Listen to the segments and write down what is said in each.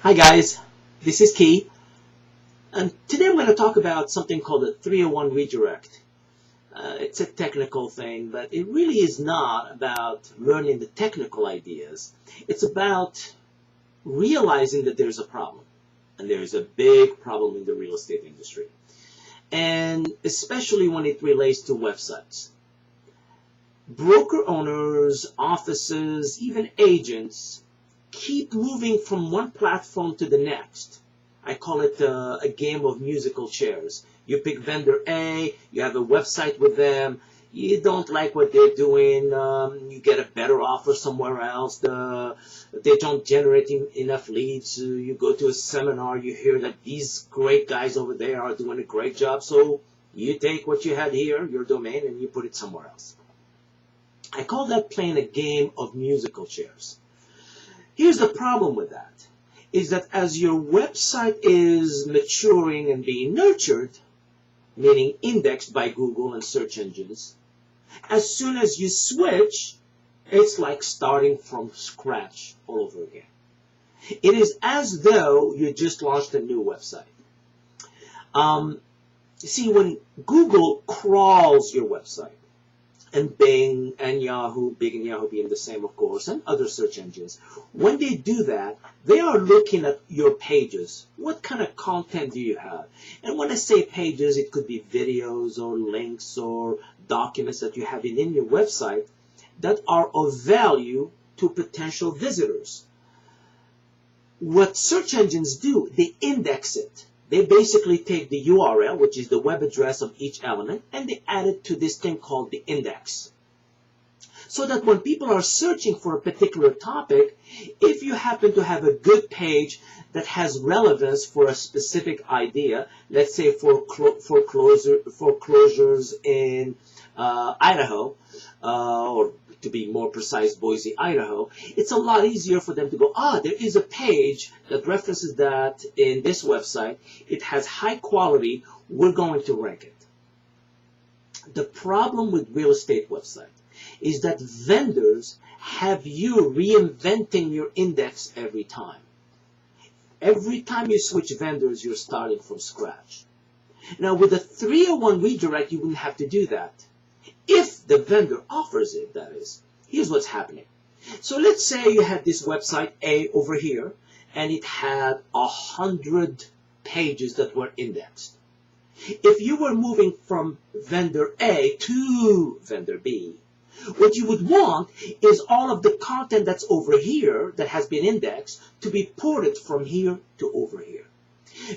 Hi guys, this is Key, and today I'm going to talk about something called a 301 redirect. It's a technical thing, but it really is not about learning the technical ideas. It's about realizing that there's a problem, and there's a big problem in the real estate industry, and especially when it relates to websites. Broker owners, offices, even agents keep moving from one platform to the next. I call it a game of musical chairs. You pick vendor A, you have a website with them, you don't like what they're doing, you get a better offer somewhere else, they don't generate enough leads, you go to a seminar, you hear that these great guys over there are doing a great job, so you take what you had here, your domain, and you put it somewhere else. I call that playing a game of musical chairs. Here's the problem with that, is that as your website is maturing and being nurtured, meaning indexed by Google and search engines, as soon as you switch, it's like starting from scratch all over again. It is as though you just launched a new website. See, when Google crawls your website, and Bing and Yahoo, Bing and Yahoo being the same, of course, and other search engines. When they do that, they are looking at your pages. What kind of content do you have? And when I say pages, it could be videos or links or documents that you have in your website that are of value to potential visitors. What search engines do, they index it. They basically take the URL, which is the web address of each element, and they add it to this thing called the index. So that when people are searching for a particular topic, if you happen to have a good page that has relevance for a specific idea, let's say foreclosures in Idaho, or to be more precise, Boise, Idaho, it's a lot easier for them to go, there is a page that references that in this website. It has high quality. We're going to rank it. The problem with real estate website is that vendors have you reinventing your index every time. Every time you switch vendors, you're starting from scratch. Now, with a 301 redirect, you wouldn't have to do that. If the vendor offers it, that is. Here's what's happening. So let's say you had this website A over here, and it had 100 pages that were indexed. If you were moving from vendor A to vendor B, what you would want is all of the content that's over here that has been indexed to be ported from here to over here.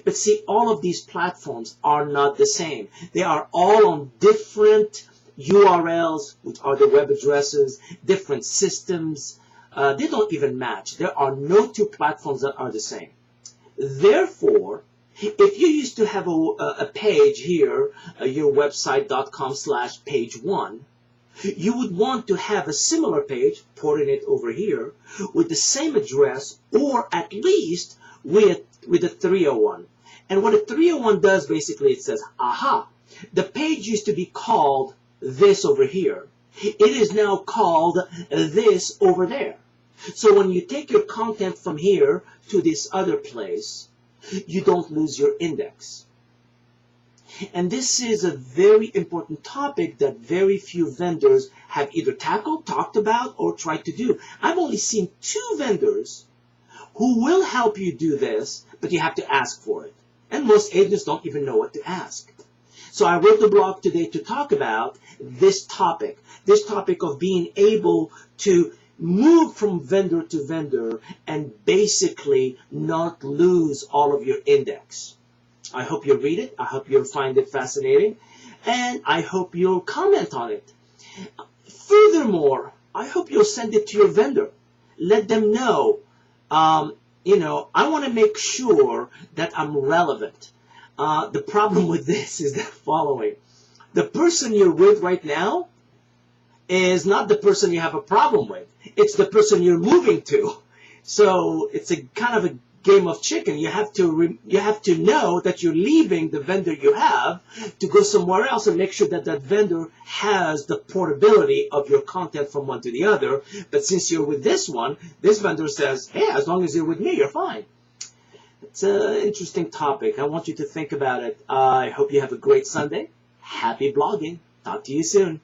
But see, all of these platforms are not the same. They are all on different URLs, which are the web addresses, different systems. They don't even match. There are no two platforms that are the same. Therefore, if you used to have a page here, your website.com/page1, you would want to have a similar page, porting it over here, with the same address, or at least with a 301. And what a 301 does, basically, it says, aha, the page used to be called this over here. It is now called this over there. So when you take your content from here to this other place, you don't lose your index. And this is a very important topic that very few vendors have either tackled, talked about, or tried to do. I've only seen 2 vendors who will help you do this, but you have to ask for it. And most agents don't even know what to ask. So I wrote the blog today to talk about this topic of being able to move from vendor to vendor and basically not lose all of your index. I hope you'll read it. I hope you'll find it fascinating. And I hope you'll comment on it. Furthermore, I hope you'll send it to your vendor. Let them know, I want to make sure that I'm relevant. The problem with this is the following. The person you're with right now is not the person you have a problem with. It's the person you're moving to. So it's a kind of a game of chicken. You have to know that you're leaving the vendor you have to go somewhere else and make sure that that vendor has the portability of your content from one to the other. But since you're with this one, this vendor says, hey, as long as you're with me, you're fine. It's an interesting topic. I want you to think about it. I hope you have a great Sunday. Happy blogging. Talk to you soon.